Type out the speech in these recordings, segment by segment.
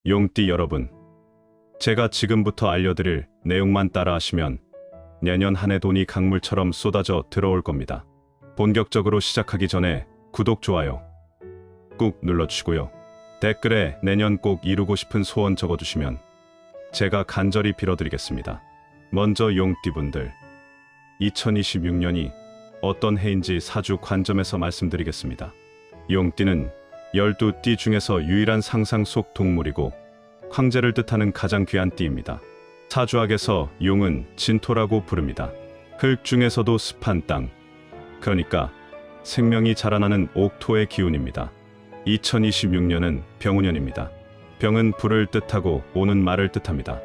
용띠 여러분, 제가 지금부터 알려드릴 내용만 따라하시면 내년 한 해 돈이 강물처럼 쏟아져 들어올 겁니다. 본격적으로 시작하기 전에 구독, 좋아요 꾹 눌러주시고요. 댓글에 내년 꼭 이루고 싶은 소원 적어주시면 제가 간절히 빌어드리겠습니다. 먼저 용띠분들, 2026년이 어떤 해인지 사주 관점에서 말씀드리겠습니다. 용띠는 12띠 중에서 유일한 상상 속 동물이고 황제를 뜻하는 가장 귀한 띠입니다. 사주학에서 용은 진토라고 부릅니다. 흙 중에서도 습한 땅, 그러니까 생명이 자라나는 옥토의 기운입니다. 2026년은 병우년입니다. 병은 불을 뜻하고 오는 말을 뜻합니다.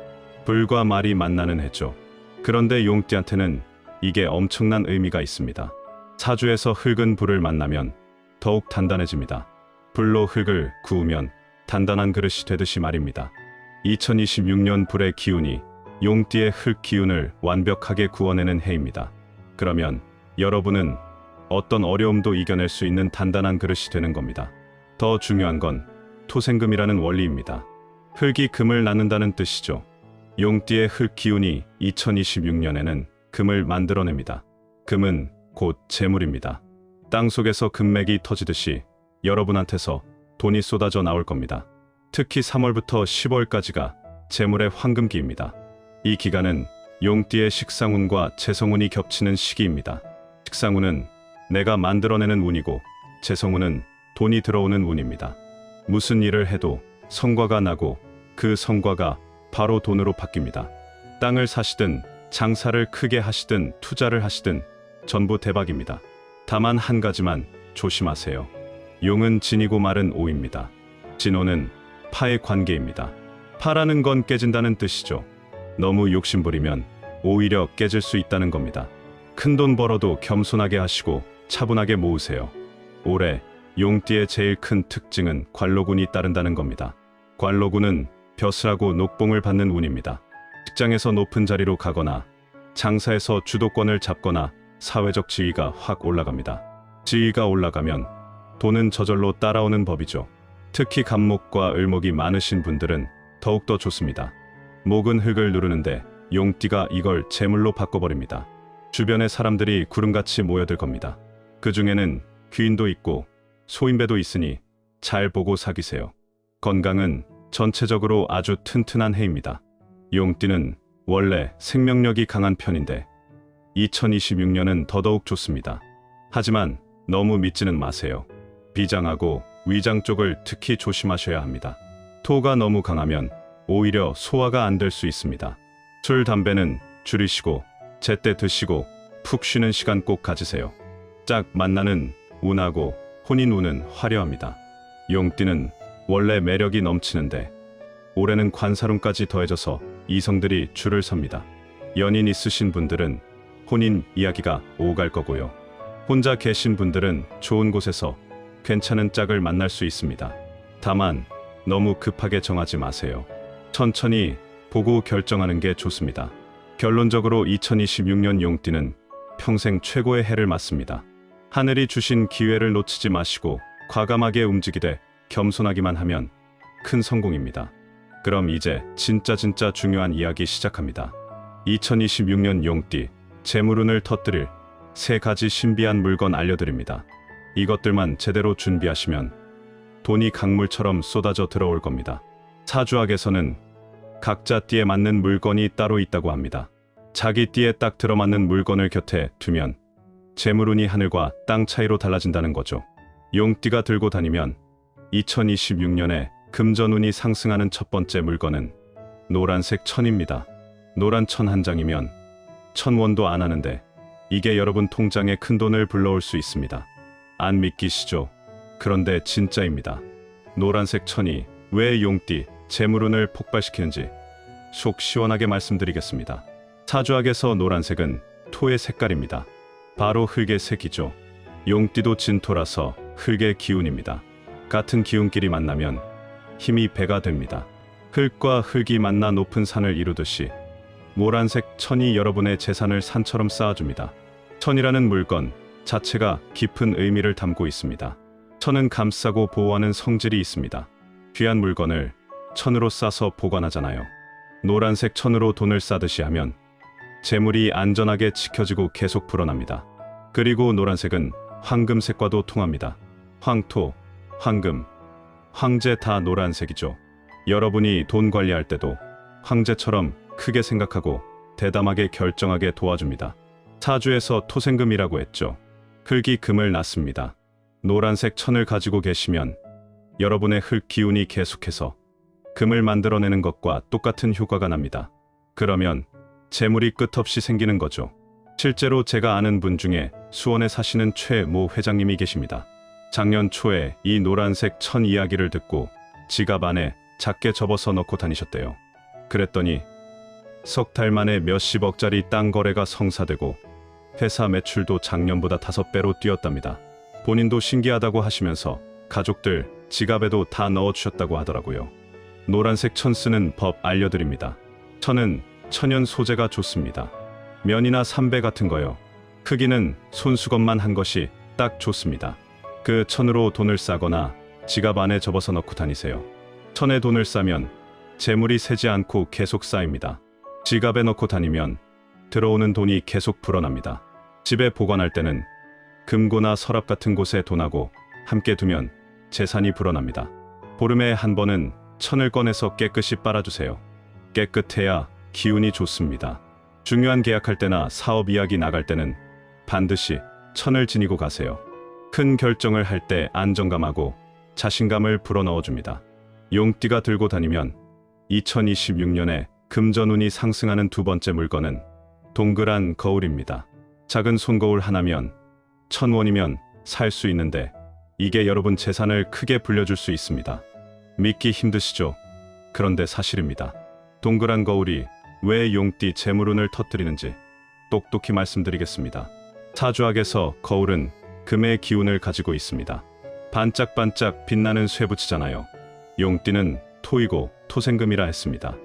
불과 말이 만나는 해죠. 그런데 용띠한테는 이게 엄청난 의미가 있습니다. 사주에서 흙은 불을 만나면 더욱 단단해집니다. 불로 흙을 구우면 단단한 그릇이 되듯이 말입니다. 2026년 불의 기운이 용띠의 흙 기운을 완벽하게 구워내는 해입니다. 그러면 여러분은 어떤 어려움도 이겨낼 수 있는 단단한 그릇이 되는 겁니다. 더 중요한 건 토생금이라는 원리입니다. 흙이 금을 낳는다는 뜻이죠. 용띠의 흙 기운이 2026년에는 금을 만들어냅니다. 금은 곧 재물입니다. 땅속에서 금맥이 터지듯이 여러분한테서 돈이 쏟아져 나올 겁니다. 특히 3월부터 10월까지가 재물의 황금기입니다. 이 기간은 용띠의 식상운과 재성운이 겹치는 시기입니다. 식상운은 내가 만들어내는 운이고 재성운은 돈이 들어오는 운입니다. 무슨 일을 해도 성과가 나고 그 성과가 바로 돈으로 바뀝니다. 땅을 사시든 장사를 크게 하시든 투자를 하시든 전부 대박입니다. 다만 한 가지만 조심하세요. 용은 진이고 말은 오입니다. 진오는 파의 관계입니다. 파라는 건 깨진다는 뜻이죠. 너무 욕심부리면 오히려 깨질 수 있다는 겁니다. 큰돈 벌어도 겸손하게 하시고 차분하게 모으세요. 올해 용띠의 제일 큰 특징은 관로군이 따른다는 겁니다. 관로군은 벼슬하고 녹봉을 받는 운입니다. 직장에서 높은 자리로 가거나 장사에서 주도권을 잡거나 사회적 지위가 확 올라갑니다. 지위가 올라가면 돈은 저절로 따라오는 법이죠. 특히 갑목과 을목이 많으신 분들은 더욱더 좋습니다. 목은 흙을 누르는데 용띠가 이걸 재물로 바꿔버립니다. 주변의 사람들이 구름같이 모여들 겁니다. 그 중에는 귀인도 있고 소인배도 있으니 잘 보고 사귀세요. 건강은 전체적으로 아주 튼튼한 해입니다. 용띠는 원래 생명력이 강한 편인데 2026년은 더더욱 좋습니다. 하지만 너무 믿지는 마세요. 비장하고 위장 쪽을 특히 조심하셔야 합니다. 토가 너무 강하면 오히려 소화가 안 될 수 있습니다. 술, 담배는 줄이시고 제때 드시고 푹 쉬는 시간 꼭 가지세요. 짝 만나는 운하고 혼인 운은 화려합니다. 용띠는 원래 매력이 넘치는데 올해는 관살운까지 더해져서 이성들이 줄을 섭니다. 연인 있으신 분들은 혼인 이야기가 오갈 거고요. 혼자 계신 분들은 좋은 곳에서 괜찮은 짝을 만날 수 있습니다. 다만 너무 급하게 정하지 마세요. 천천히 보고 결정하는 게 좋습니다. 결론적으로 2026년 용띠는 평생 최고의 해를 맞습니다. 하늘이 주신 기회를 놓치지 마시고 과감하게 움직이되 겸손하기만 하면 큰 성공입니다. 그럼 이제 진짜 중요한 이야기 시작합니다. 2026년 용띠 재물운을 터뜨릴 3가지 신비한 물건 알려드립니다. 이것들만 제대로 준비하시면 돈이 강물처럼 쏟아져 들어올 겁니다. 사주학에서는 각자 띠에 맞는 물건이 따로 있다고 합니다. 자기 띠에 딱 들어맞는 물건을 곁에 두면 재물운이 하늘과 땅 차이로 달라진다는 거죠. 용띠가 들고 다니면 2026년에 금전운이 상승하는 첫 번째 물건은 노란색 천입니다. 노란 천 한 장이면 1000원도 안 하는데 이게 여러분 통장에 큰 돈을 불러올 수 있습니다. 안 믿기시죠? 그런데 진짜입니다. 노란색 천이 왜 용띠 재물운을 폭발시키는지 속 시원하게 말씀드리겠습니다. 사주학에서 노란색은 토의 색깔입니다. 바로 흙의 색이죠. 용띠도 진토라서 흙의 기운입니다. 같은 기운끼리 만나면 힘이 배가 됩니다. 흙과 흙이 만나 높은 산을 이루듯이 노란색 천이 여러분의 재산을 산처럼 쌓아줍니다. 천이라는 물건 자체가 깊은 의미를 담고 있습니다. 천은 감싸고 보호하는 성질이 있습니다. 귀한 물건을 천으로 싸서 보관하잖아요. 노란색 천으로 돈을 싸듯이 하면 재물이 안전하게 지켜지고 계속 불어납니다. 그리고 노란색은 황금색과도 통합니다. 황토, 황금, 황제 다 노란색이죠. 여러분이 돈 관리할 때도 황제처럼 크게 생각하고 대담하게 결정하게 도와줍니다. 사주에서 토생금이라고 했죠. 흙이 금을 낳습니다. 노란색 천을 가지고 계시면 여러분의 흙 기운이 계속해서 금을 만들어내는 것과 똑같은 효과가 납니다. 그러면 재물이 끝없이 생기는 거죠. 실제로 제가 아는 분 중에 수원에 사시는 최모 회장님이 계십니다. 작년 초에 이 노란색 천 이야기를 듣고 지갑 안에 작게 접어서 넣고 다니셨대요. 그랬더니 석 달 만에 몇십억짜리 땅 거래가 성사되고 회사 매출도 작년보다 5배로 뛰었답니다. 본인도 신기하다고 하시면서 가족들 지갑에도 다 넣어주셨다고 하더라고요. 노란색 천 쓰는 법 알려드립니다. 천은 천연 소재가 좋습니다. 면이나 삼배 같은 거요. 크기는 손수건만 한 것이 딱 좋습니다. 그 천으로 돈을 싸거나 지갑 안에 접어서 넣고 다니세요. 천에 돈을 싸면 재물이 새지 않고 계속 쌓입니다. 지갑에 넣고 다니면 들어오는 돈이 계속 불어납니다. 집에 보관할 때는 금고나 서랍 같은 곳에 돈하고 함께 두면 재산이 불어납니다. 보름에 한 번은 천을 꺼내서 깨끗이 빨아주세요. 깨끗해야 기운이 좋습니다. 중요한 계약할 때나 사업 이야기 나갈 때는 반드시 천을 지니고 가세요. 큰 결정을 할 때 안정감하고 자신감을 불어넣어줍니다. 용띠가 들고 다니면 2026년에 금전운이 상승하는 두 번째 물건은 동그란 거울입니다. 작은 손거울 하나면 1,000원이면 살 수 있는데 이게 여러분 재산을 크게 불려줄 수 있습니다. 믿기 힘드시죠? 그런데 사실입니다. 동그란 거울이 왜 용띠 재물운을 터뜨리는지 똑똑히 말씀드리겠습니다. 사주학에서 거울은 금의 기운을 가지고 있습니다. 반짝반짝 빛나는 쇠붙이잖아요. 용띠는 토이고 토생금이라 했습니다.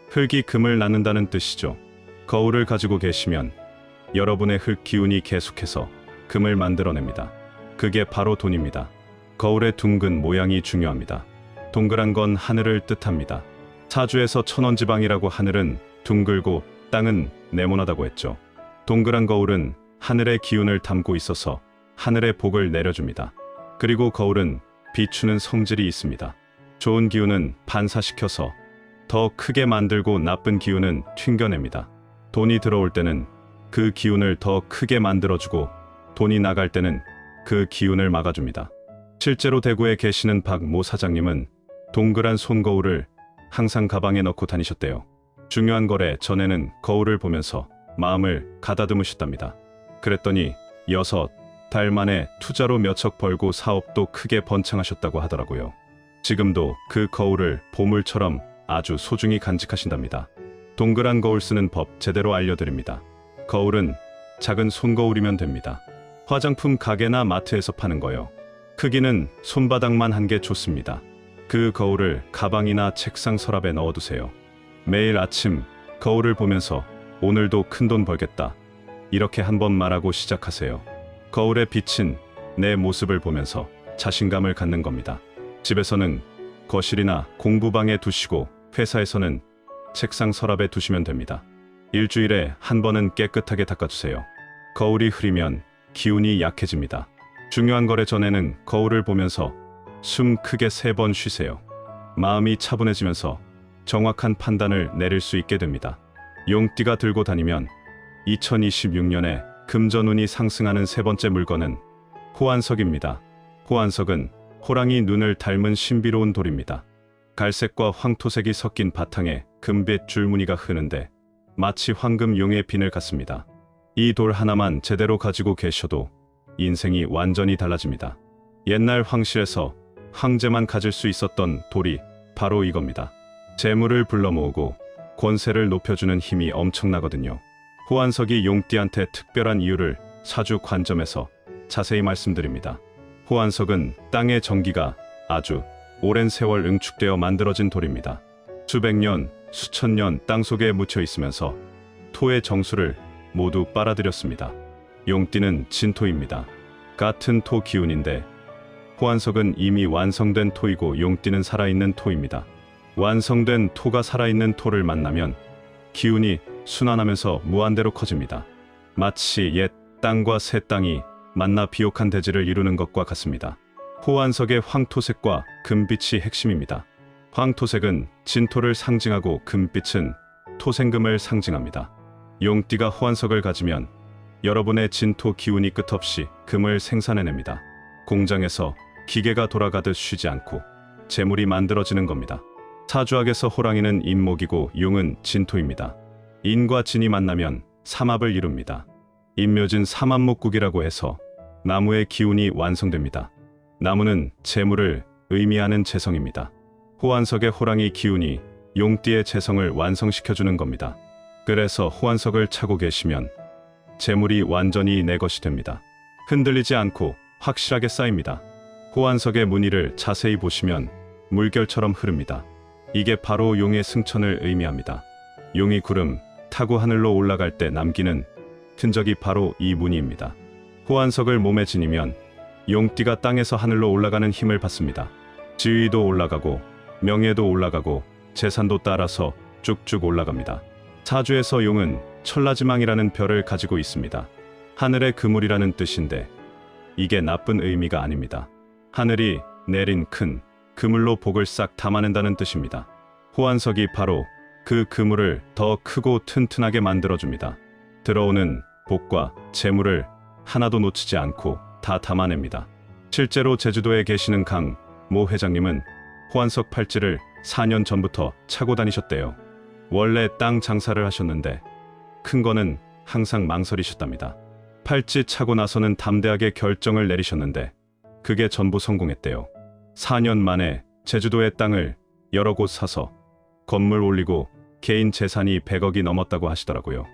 흙이 금을 낳는다는 뜻이죠. 거울을 가지고 계시면 여러분의 흙 기운이 계속해서 금을 만들어냅니다. 그게 바로 돈입니다. 거울의 둥근 모양이 중요합니다. 동그란 건 하늘을 뜻합니다. 사주에서 천원지방이라고 하늘은 둥글고 땅은 네모나다고 했죠. 동그란 거울은 하늘의 기운을 담고 있어서 하늘의 복을 내려줍니다. 그리고 거울은 비추는 성질이 있습니다. 좋은 기운은 반사시켜서 더 크게 만들고 나쁜 기운은 튕겨냅니다. 돈이 들어올 때는 그 기운을 더 크게 만들어주고 돈이 나갈 때는 그 기운을 막아줍니다. 실제로 대구에 계시는 박모 사장님은 동그란 손거울을 항상 가방에 넣고 다니셨대요. 중요한 거래 전에는 거울을 보면서 마음을 가다듬으셨답니다. 그랬더니 6달 만에 투자로 몇억 벌고 사업도 크게 번창하셨다고 하더라고요. 지금도 그 거울을 보물처럼 아주 소중히 간직하신답니다. 동그란 거울 쓰는 법 제대로 알려드립니다. 거울은 작은 손거울이면 됩니다. 화장품 가게나 마트에서 파는 거요. 크기는 손바닥만 한 게 좋습니다. 그 거울을 가방이나 책상 서랍에 넣어두세요. 매일 아침 거울을 보면서 오늘도 큰돈 벌겠다. 이렇게 한번 말하고 시작하세요. 거울에 비친 내 모습을 보면서 자신감을 갖는 겁니다. 집에서는 거실이나 공부방에 두시고 회사에서는 책상 서랍에 두시면 됩니다. 일주일에 한 번은 깨끗하게 닦아주세요. 거울이 흐리면 기운이 약해집니다. 중요한 거래 전에는 거울을 보면서 숨 크게 3번 쉬세요. 마음이 차분해지면서 정확한 판단을 내릴 수 있게 됩니다. 용띠가 들고 다니면 2026년에 금전운이 상승하는 세 번째 물건은 호환석입니다. 호환석은 호랑이 눈을 닮은 신비로운 돌입니다. 갈색과 황토색이 섞인 바탕에 금빛 줄무늬가 흐는데 마치 황금용의 비늘 같습니다. 이 돌 하나만 제대로 가지고 계셔도 인생이 완전히 달라집니다. 옛날 황실에서 황제만 가질 수 있었던 돌이 바로 이겁니다. 재물을 불러 모으고 권세를 높여주는 힘이 엄청나거든요. 호환석이 용띠한테 특별한 이유를 사주 관점에서 자세히 말씀드립니다. 호환석은 땅의 정기가 아주 오랜 세월 응축되어 만들어진 돌입니다. 수백 년, 수천 년 땅속에 묻혀 있으면서 토의 정수를 모두 빨아들였습니다. 용띠는 진토입니다. 같은 토 기운인데 호환석은 이미 완성된 토이고 용띠는 살아있는 토입니다. 완성된 토가 살아있는 토를 만나면 기운이 순환하면서 무한대로 커집니다. 마치 옛 땅과 새 땅이 만나 비옥한 대지를 이루는 것과 같습니다. 호환석의 황토색과 금빛이 핵심입니다. 황토색은 진토를 상징하고 금빛은 토생금을 상징합니다. 용띠가 호환석을 가지면 여러분의 진토 기운이 끝없이 금을 생산해냅니다. 공장에서 기계가 돌아가듯 쉬지 않고 재물이 만들어지는 겁니다. 사주학에서 호랑이는 인목이고 용은 진토입니다. 인과 진이 만나면 삼합을 이룹니다. 인묘진 삼합목국이라고 해서 나무의 기운이 완성됩니다. 나무는 재물을 의미하는 재성입니다. 호환석의 호랑이 기운이 용띠의 재성을 완성시켜주는 겁니다. 그래서 호환석을 차고 계시면 재물이 완전히 내 것이 됩니다. 흔들리지 않고 확실하게 쌓입니다. 호환석의 무늬를 자세히 보시면 물결처럼 흐릅니다. 이게 바로 용의 승천을 의미합니다. 용이 구름 타고 하늘로 올라갈 때 남기는 흔적이 바로 이 무늬입니다. 호환석을 몸에 지니면 용띠가 땅에서 하늘로 올라가는 힘을 받습니다. 지위도 올라가고 명예도 올라가고 재산도 따라서 쭉쭉 올라갑니다. 사주에서 용은 천라지망이라는 별을 가지고 있습니다. 하늘의 그물이라는 뜻인데 이게 나쁜 의미가 아닙니다. 하늘이 내린 큰 그물로 복을 싹 담아낸다는 뜻입니다. 호환석이 바로 그 그물을 더 크고 튼튼하게 만들어줍니다. 들어오는 복과 재물을 하나도 놓치지 않고 다 담아냅니다. 실제로 제주도에 계시는 강 모 회장님은 호환석 팔찌를 4년 전부터 차고 다니셨대요. 원래 땅 장사를 하셨는데 큰 거는 항상 망설이셨답니다. 팔찌 차고 나서는 담대하게 결정을 내리셨는데 그게 전부 성공했대요. 4년 만에 제주도의 땅을 여러 곳 사서 건물 올리고 개인 재산이 100억이 넘었다고 하시더라고요.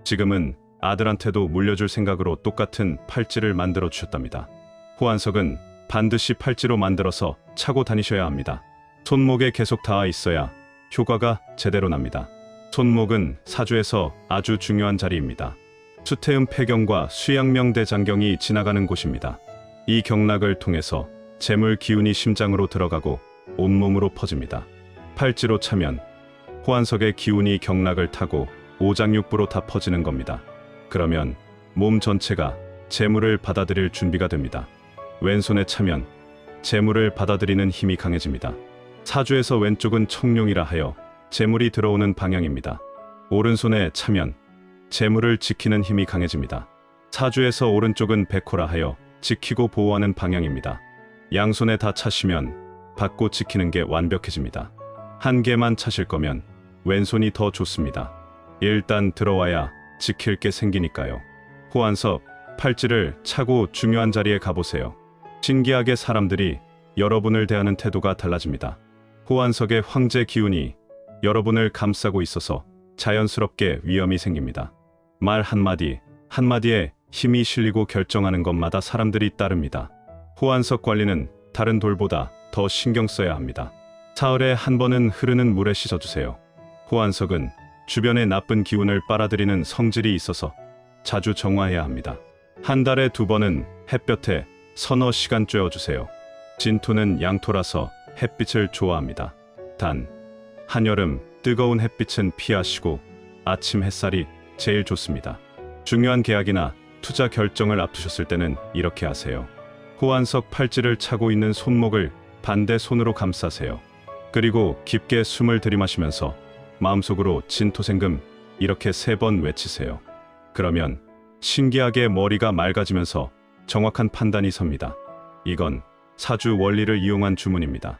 지금은 아들한테도 물려줄 생각으로 똑같은 팔찌를 만들어 주셨답니다. 호환석은 반드시 팔찌로 만들어서 차고 다니셔야 합니다. 손목에 계속 닿아 있어야 효과가 제대로 납니다. 손목은 사주에서 아주 중요한 자리입니다. 수태음 폐경과 수양명대 장경이 지나가는 곳입니다. 이 경락을 통해서 재물 기운이 심장으로 들어가고 온몸으로 퍼집니다. 팔찌로 차면 호환석의 기운이 경락을 타고 오장육부로 다 퍼지는 겁니다. 그러면 몸 전체가 재물을 받아들일 준비가 됩니다. 왼손에 차면 재물을 받아들이는 힘이 강해집니다. 사주에서 왼쪽은 청룡이라 하여 재물이 들어오는 방향입니다. 오른손에 차면 재물을 지키는 힘이 강해집니다. 사주에서 오른쪽은 백호라 하여 지키고 보호하는 방향입니다. 양손에 다 차시면 받고 지키는 게 완벽해집니다. 한 개만 차실 거면 왼손이 더 좋습니다. 일단 들어와야 지킬 게 생기니까요. 호환석 팔찌를 차고 중요한 자리에 가보세요. 신기하게 사람들이 여러분을 대하는 태도가 달라집니다. 호환석의 황제 기운이 여러분을 감싸고 있어서 자연스럽게 위험이 생깁니다. 말 한마디 한마디에 힘이 실리고 결정하는 것마다 사람들이 따릅니다. 호환석 관리는 다른 돌보다 더 신경 써야 합니다. 사흘에 한 번은 흐르는 물에 씻어주세요. 호환석은 주변의 나쁜 기운을 빨아들이는 성질이 있어서 자주 정화해야 합니다. 한 달에 2번은 햇볕에 서너 시간 쬐어주세요. 진토는 양토라서 햇빛을 좋아합니다. 단, 한여름 뜨거운 햇빛은 피하시고 아침 햇살이 제일 좋습니다. 중요한 계약이나 투자 결정을 앞두셨을 때는 이렇게 하세요. 호환석 팔찌를 차고 있는 손목을 반대 손으로 감싸세요. 그리고 깊게 숨을 들이마시면서 마음속으로 진토생금 이렇게 3번 외치세요. 그러면 신기하게 머리가 맑아지면서 정확한 판단이 섭니다. 이건 사주 원리를 이용한 주문입니다.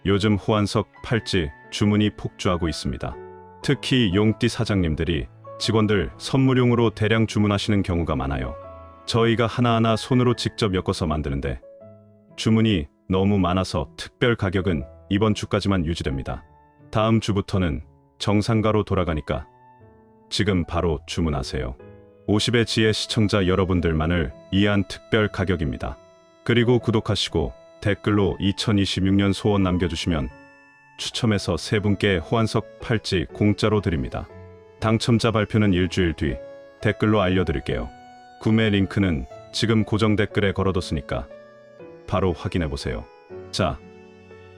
요즘 호환석 팔찌 주문이 폭주하고 있습니다. 특히 용띠 사장님들이 직원들 선물용으로 대량 주문하시는 경우가 많아요. 저희가 하나하나 손으로 직접 엮어서 만드는데 주문이 너무 많아서 특별 가격은 이번 주까지만 유지됩니다. 다음 주부터는 정상가로 돌아가니까 지금 바로 주문하세요. 50의 지혜 시청자 여러분들만을 위한 특별 가격입니다. 그리고 구독하시고 댓글로 2026년 소원 남겨주시면 추첨해서 3분께 호환석 팔찌 공짜로 드립니다. 당첨자 발표는 일주일 뒤 댓글로 알려드릴게요. 구매 링크는 지금 고정 댓글에 걸어뒀으니까 바로 확인해보세요. 자,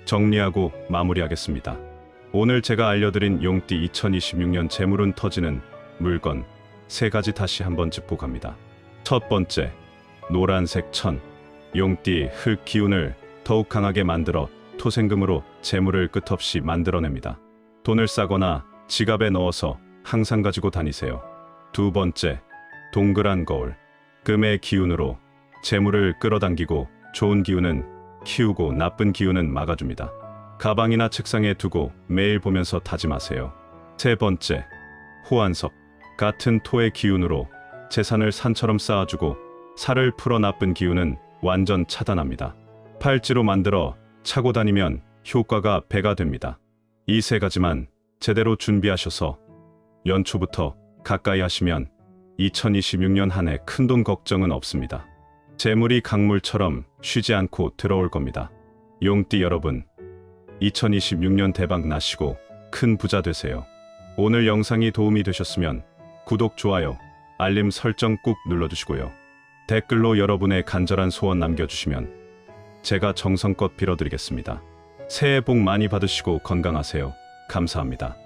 정리하고 마무리하겠습니다. 오늘 제가 알려드린 용띠 2026년 재물운 터지는 물건 3가지 다시 한번 짚고 갑니다. 첫 번째, 노란색 천. 용띠 흙 기운을 더욱 강하게 만들어 토생금으로 재물을 끝없이 만들어냅니다. 돈을 싸거나 지갑에 넣어서 항상 가지고 다니세요. 두 번째, 동그란 거울. 금의 기운으로 재물을 끌어당기고 좋은 기운은 키우고 나쁜 기운은 막아줍니다. 가방이나 책상에 두고 매일 보면서 다짐하세요. 세 번째, 호환석. 같은 토의 기운으로 재산을 산처럼 쌓아주고 살을 풀어 나쁜 기운은 완전 차단합니다. 팔찌로 만들어 차고 다니면 효과가 배가 됩니다. 이 3가지만 제대로 준비하셔서 연초부터 가까이 하시면 2026년 한 해 큰돈 걱정은 없습니다. 재물이 강물처럼 쉬지 않고 들어올 겁니다. 용띠 여러분, 2026년 대박 나시고 큰 부자 되세요. 오늘 영상이 도움이 되셨으면 구독, 좋아요, 알림 설정 꾹 눌러주시고요. 댓글로 여러분의 간절한 소원 남겨주시면 제가 정성껏 빌어드리겠습니다. 새해 복 많이 받으시고 건강하세요. 감사합니다.